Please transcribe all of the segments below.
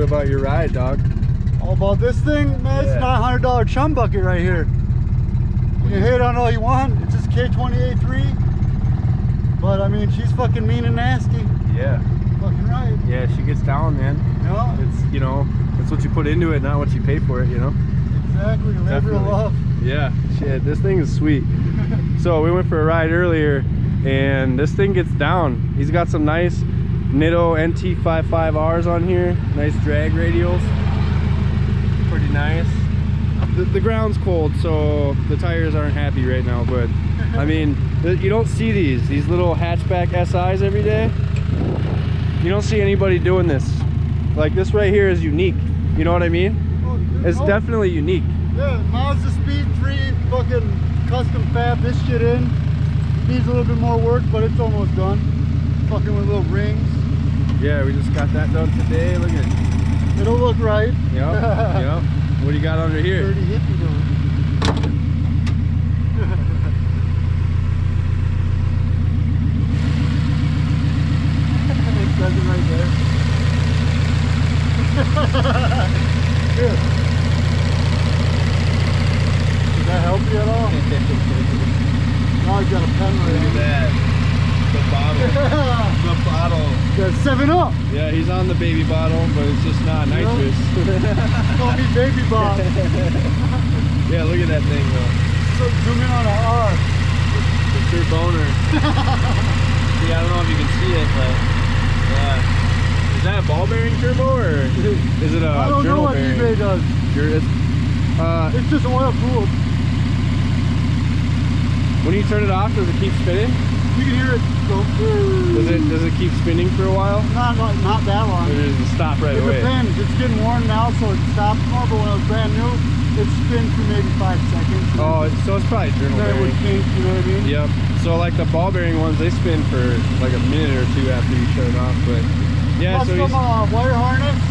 bit about your ride, dog. All about this thing, man. It's $900 chum bucket right here. You can hate on all you want. It's just K28.3. But I mean, she's fucking mean and nasty. Yeah. Fucking right. Yeah, she gets down, man. Yeah. It's, you know, it's what you put into it, not what you pay for it, you know? Exactly. Labor of love. Yeah. Shit, this thing is sweet. So we went for a ride earlier, and this thing gets down. He's got some nice Nitto NT55Rs on here. Nice drag radials. Pretty nice. The ground's cold, so the tires aren't happy right now, but I mean, you don't see these little hatchback SIs every day. You don't see anybody doing this. Like, this right here is unique. You know what I mean? Oh, it's definitely unique. Yeah, Mazda Speed 3 fucking custom fab this shit in. Needs a little bit more work, but it's almost done. Fucking with little rings. Yeah, we just got that done today. Look at it. It'll look right. Yep. Yep. What do you got under here? Dirty hippie though. It says it right there. Here. Does that help you at all? Now I got a pen right Look at that. The bottle. The bottle. Got 7-Up. Yeah, he's on the baby bottle, but it's just not nitrous. Call me baby Bob. Yeah, look at that thing though. So zoom in on a R. It's your boner. See, I don't know if you can see it, but yeah. Is that a ball bearing turbo or is it a I don't know what eBay does. It's just oil cooled. When you turn it off, does it keep spinning? You can hear it go. Does it keep spinning for a while? Not that long. Or does it stop right away? It depends. It's getting warm now, so it stops more. But when it was brand new, it spins for maybe 5 seconds. Oh, so it's probably journal then bearing. it would kink, you know what I mean? Yep. So like the ball bearing ones, they spin for like a minute or two after you shut it off. But yeah, Plus so some wire harness.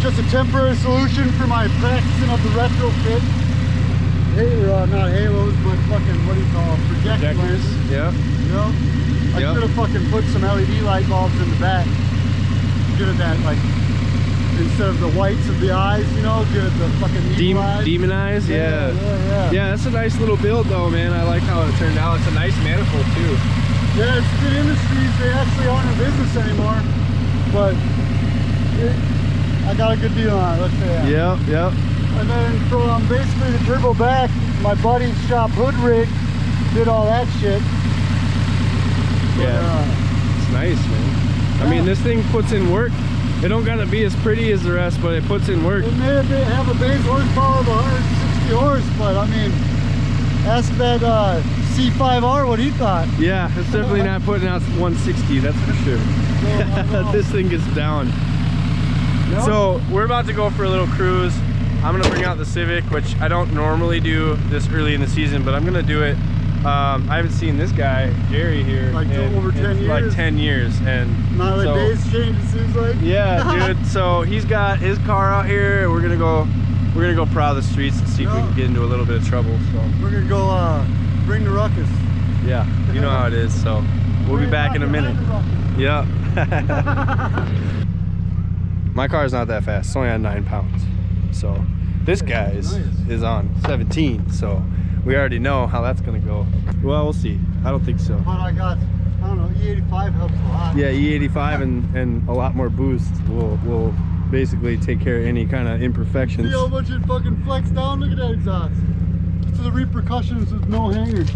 Just a temporary solution for my practicing of the retrofit. Not halos, but fucking, what do you call them? Projectors. Yeah. You know? I should have fucking put some LED light bulbs in the back. Get it that, like, instead of the whites of the eyes, you know, get it the fucking demon eyes. Yeah. Yeah, that's a nice little build though, man. I like how it turned out. It's a nice manifold too. Yeah, it's good industries. They actually aren't in business anymore, but I got a good deal on it, let's say that. Yep. And then from basically the turbo back, my buddy's shop hood rig did all that shit. Yeah, it's nice, man. I mean, this thing puts in work. It don't gotta be as pretty as the rest, but it puts in work. It may have a base horsepower of 160 horse, but I mean, ask that C5R what he thought. Yeah, it's definitely not putting out 160, that's for sure. No, this thing gets down. Yep. So we're about to go for a little cruise. I'm gonna bring out the Civic, which I don't normally do this early in the season, but I'm gonna do it. I haven't seen this guy, Jerry, here like over 10 years. Like 10 years. And not like days change, it seems like. Yeah, dude. So he's got his car out here. We're gonna go prowl the streets and see if we can get into a little bit of trouble. So we're gonna go bring the ruckus. Yeah, you know how it is. So we'll be back in a minute. Yeah. My car's not that fast. It's only on 9 pounds. So this guy is on 17. So we already know how that's gonna go. Well, we'll see. I don't think so. But I don't know, E85 helps a lot. Yeah, E85 and a lot more boost will basically take care of any kind of imperfections. See how much it fucking flex down? Look at that exhaust. So the repercussions with no hanger.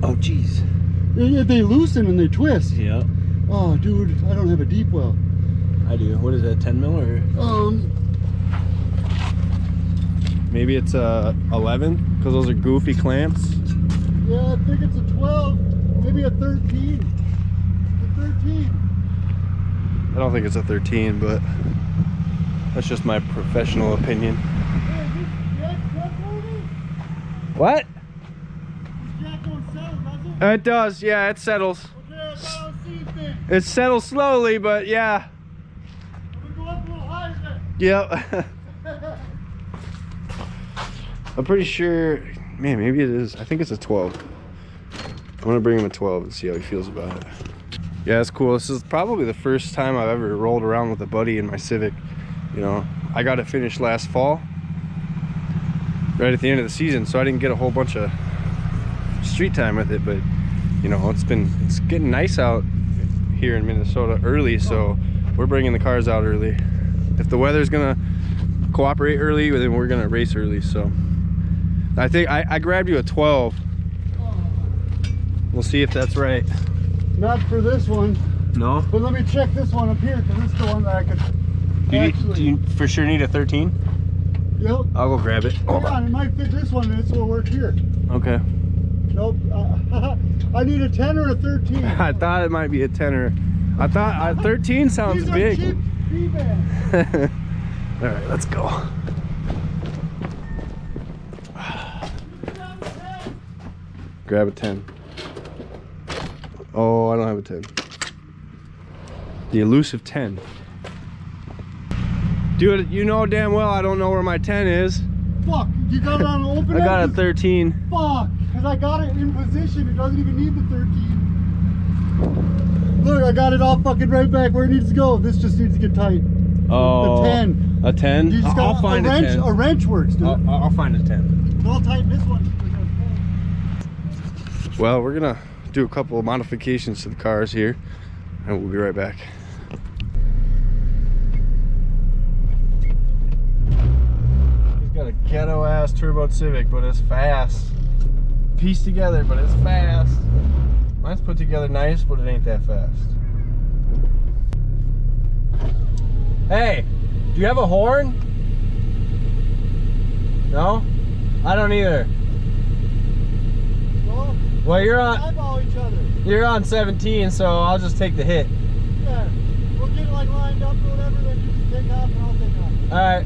Oh, jeez. They loosen and they twist. Yeah. Oh, dude, I don't have a deep well. I do. What is that, 10 mil or? Maybe it's a 11, because those are goofy clamps. Yeah, I think it's a 12, maybe a 13. A 13. I don't think it's a 13, but that's just my professional opinion. Hey, is this jack trustworthy? What? This jack don't settle, does it? It does, yeah, it settles. Okay, I thought I was seeing things. It settles slowly, but yeah. I'm gonna go up a little higher then. Yep. I'm pretty sure, man, maybe it is. I think it's a 12. I'm gonna bring him a 12 and see how he feels about it. Yeah, it's cool. This is probably the first time I've ever rolled around with a buddy in my Civic. You know, I got it finished last fall, right at the end of the season, so I didn't get a whole bunch of street time with it, but you know, it's getting nice out here in Minnesota early, so we're bringing the cars out early. If the weather's gonna cooperate early, then we're gonna race early. So I think I grabbed you a 12. We'll see if that's right. Not for this one. No? But let me check this one up here, because this is the one that I could Do you for sure need a 13? Yep. I'll go grab it. Hold on, it might fit this one, and this will work here. Okay. Nope. I need a 10 or a 13. I thought it might be a 10 I thought 13 sounds These are big. cheap B-bands. All right, let's go. Grab a 10. Oh, I don't have a 10. The elusive 10. Dude, you know damn well I don't know where my 10 is. Fuck, you got it on open I got a end? 13. Fuck, because I got it in position. It doesn't even need the 13. Look, I got it all fucking right back where it needs to go. This just needs to get tight. Oh, the 10. A 10? You just got I'll find a wrench. a 10. A wrench works, dude. I'll find a 10. I'll tighten this one. Well, we're gonna do a couple of modifications to the cars here, and we'll be right back. He's got a ghetto ass turbo Civic, but it's fast. Pieced together, but it's fast. Mine's put together nice, but it ain't that fast. Hey, do you have a horn? No? I don't either. Well, you're on 17, so I'll just take the hit. Yeah, we'll get it like lined up or whatever, then you just take off and I'll take off. All right.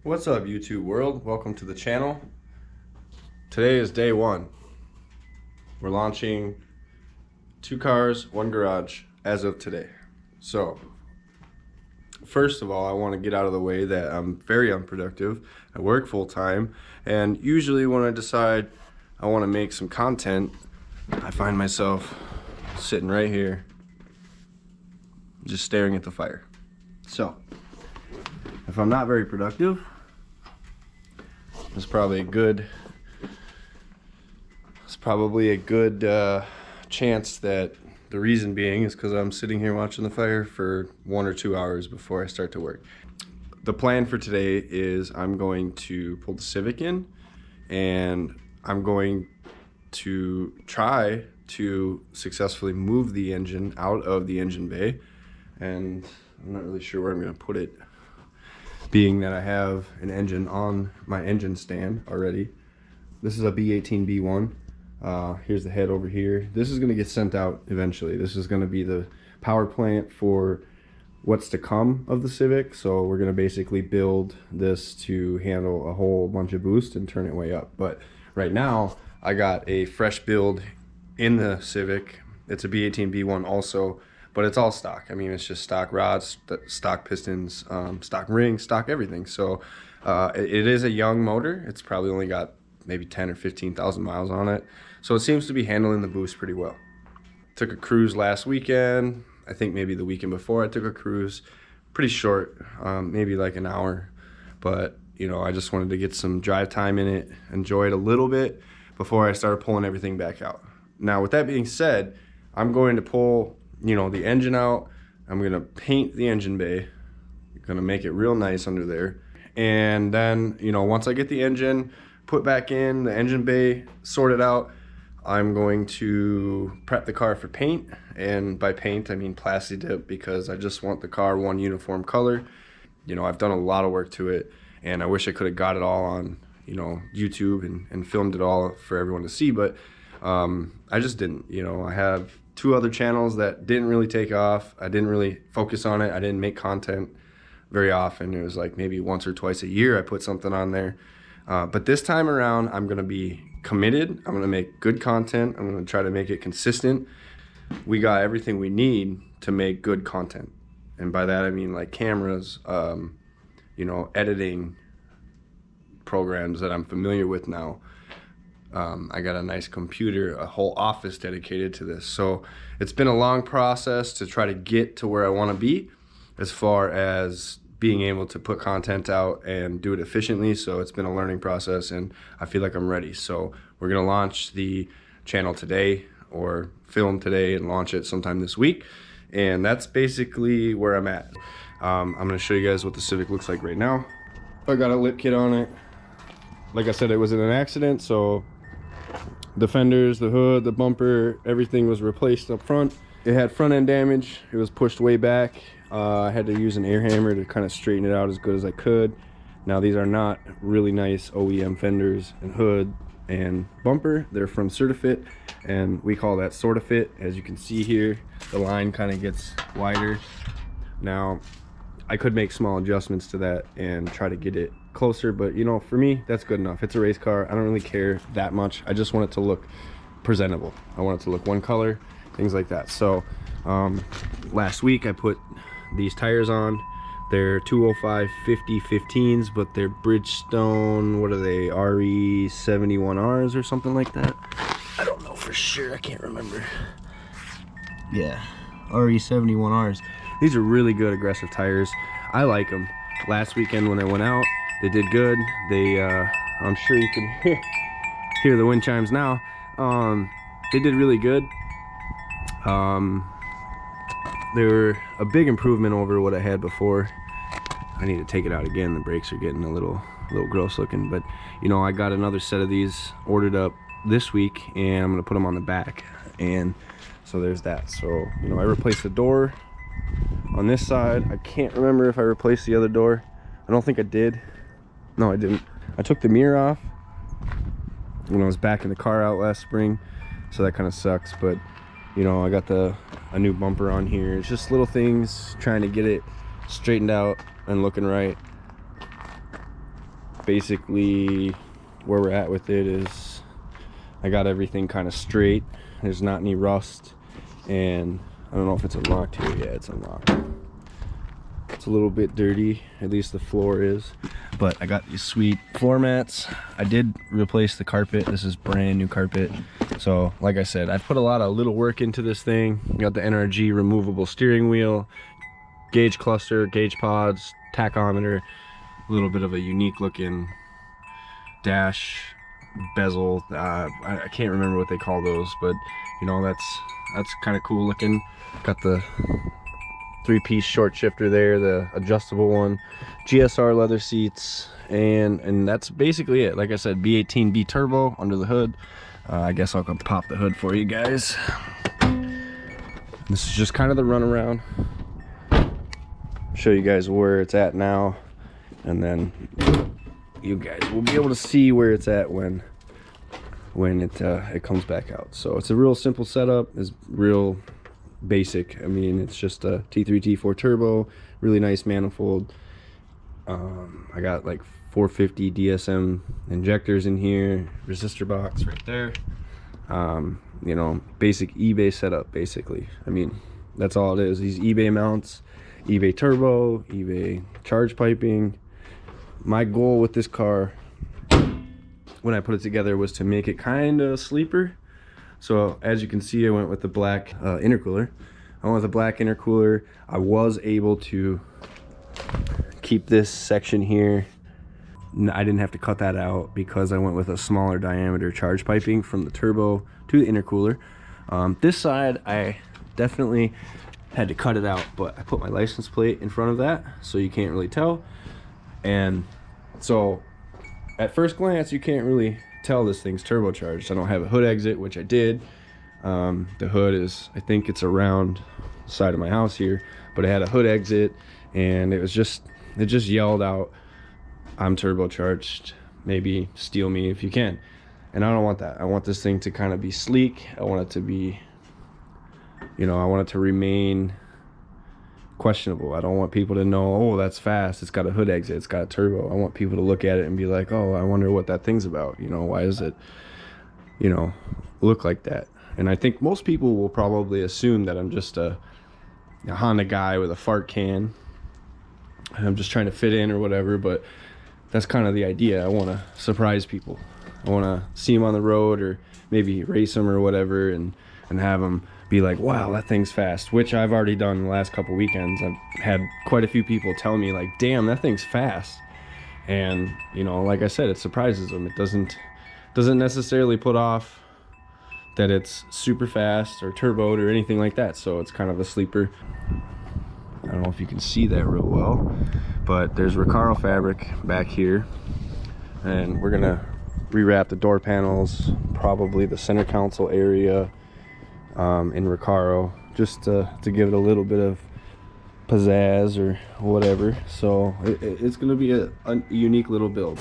What's up, YouTube world? Welcome to the channel. Today is day one. We're launching 2 cars, 1 garage as of today. So, first of all, I want to get out of the way that I'm very unproductive. I work full time, and usually when I decide I want to make some content, I find myself sitting right here, just staring at the fire. So, if I'm not very productive, It's probably a good chance that the reason being is because I'm sitting here watching the fire for 1 or 2 hours before I start to work. The plan for today is I'm going to pull the Civic in, and I'm going to try to successfully move the engine out of the engine bay, and I'm not really sure where I'm going to put it, being that I have an engine on my engine stand already. This is a B18B1. Here's the head over here. This is going to get sent out eventually. This is going to be the power plant for what's to come of the Civic. So we're going to basically build this to handle a whole bunch of boost and turn it way up. But right now I got a fresh build in the Civic. It's a B18B1 also, but it's all stock. I mean, it's just stock rods, stock pistons, stock rings, stock everything. So it is a young motor. It's probably only got maybe 10 or 15,000 miles on it. So it seems to be handling the boost pretty well. Took a cruise last weekend. I think maybe the weekend before I took a cruise. Pretty short, maybe like an hour. But, you know, I just wanted to get some drive time in it, enjoy it a little bit before I started pulling everything back out. Now, with that being said, I'm going to pull, you know, the engine out. I'm going to paint the engine bay. I'm going to make it real nice under there. And then, you know, once I get the engine put back in, the engine bay sorted out, I'm going to prep the car for paint. And by paint, I mean plasti dip, because I just want the car one uniform color. You know, I've done a lot of work to it, and I wish I could have got it all on, you know, YouTube and filmed it all for everyone to see, but I just didn't. You know, I have 2 other channels that didn't really take off. I didn't really focus on it. I didn't make content very often. It was like maybe once or twice a year I put something on there. But this time around, I'm gonna be committed. I'm gonna make good content. I'm gonna try to make it consistent. We got everything we need to make good content. And by that I mean like cameras, you know, editing programs that I'm familiar with now. I got a nice computer, a whole office dedicated to this. So it's been a long process to try to get to where I want to be as far as being able to put content out and do it efficiently. So it's been a learning process, and I feel like I'm ready. So we're going to launch the channel today, or film today and launch it sometime this week. And that's basically where I'm at. I'm going to show you guys what the Civic looks like right now. I got a lip kit on it. Like I said, it was in an accident, so the fenders, the hood, the bumper, everything was replaced up front. It had front end damage. It was pushed way back. I had to use an air hammer to kind of straighten it out as good as I could. Now, these are not really nice OEM fenders and hood and bumper. They're from Certifit, and we call that sort of fit. As you can see here, the line kind of gets wider. Now, I could make small adjustments to that and try to get it closer, but you know, for me, that's good enough. It's a race car. I don't really care that much. I just want it to look presentable. I want it to look one color, things like that. So last week I put these tires on. They're 205 50 15s, but they're Bridgestone, what are they, RE 71Rs or something like that. I don't know for sure, I can't remember. Yeah, RE 71Rs. These are really good aggressive tires. I like them. Last weekend when I went out, they did good. They I'm sure you can hear the wind chimes now. They did really good. They were a big improvement over what I had before. I need to take it out again. The brakes are getting a little gross looking, but you know, I got another set of these ordered up this week, and I'm gonna put them on the back. And so there's that. So, you know, I replaced the door on this side. I can't remember if I replaced the other door. I don't think I did. No, I didn't. I took the mirror off when I was backing the car out last spring, so that kind of sucks. But you know, I got a new bumper on here. It's just little things, trying to get it straightened out and looking right. Basically, where we're at with it is I got everything kind of straight. There's not any rust, and I don't know if it's unlocked here. Yeah, it's unlocked. It's a little bit dirty, at least the floor is, but I got these sweet floor mats. I did replace the carpet. This is brand new carpet. So like I said, I put a lot of little work into this thing. Got the NRG removable steering wheel, gauge cluster, gauge pods, tachometer, a little bit of a unique looking dash bezel. I can't remember what they call those, but you know, that's kind of cool looking. Got the 3-piece short shifter there, the adjustable one, GSR leather seats, and that's basically it. Like I said, B18 B turbo under the hood. I guess I'll come pop the hood for you guys. This is just kind of the runaround. Show you guys where it's at now, and then you guys will be able to see where it's at when it comes back out. So it's a real simple setup. It's real basic. I mean, it's just a T3 T4 turbo, really nice manifold. I got like 450 DSM injectors in here, resistor box right there. You know, basic eBay setup basically. I mean, that's all it is. These eBay mounts, eBay turbo, eBay charge piping. My goal with this car when I put it together was to make it kind of sleeper. So as you can see, I went with the black intercooler. I went with the black intercooler. I was able to keep this section here. I didn't have to cut that out because I went with a smaller diameter charge piping from the turbo to the intercooler. This side, I definitely had to cut it out, but I put my license plate in front of that so you can't really tell. And so at first glance, you can't really tell this thing's turbocharged. I don't have a hood exit, which I did. The hood is, I think it's around the side of my house here, but it had a hood exit, and it just yelled out, "I'm turbocharged, maybe steal me if you can." And I don't want that. I want this thing to kind of be sleek. I want it to be, you know, I want it to remain questionable. I don't want people to know, oh, that's fast, it's got a hood exit, it's got a turbo. I want people to look at it and be like, oh, I wonder what that thing's about. You know, why does it, you know, look like that? And I think most people will probably assume that I'm just a Honda guy with a fart can and I'm just trying to fit in or whatever, but that's kind of the idea. I want to surprise people. I want to see them on the road or maybe race them or whatever, and have them be like, wow, that thing's fast, which I've already done the last couple weekends. I've had quite a few people tell me like, damn, that thing's fast. And you know, like I said, it surprises them. It doesn't necessarily put off that it's super fast or turboed or anything like that. So it's kind of a sleeper. I don't know if you can see that real well, but there's Recaro fabric back here, and we're gonna rewrap the door panels, probably the center console area, in Recaro, just to give it a little bit of pizzazz or whatever. So it's gonna be a unique little build.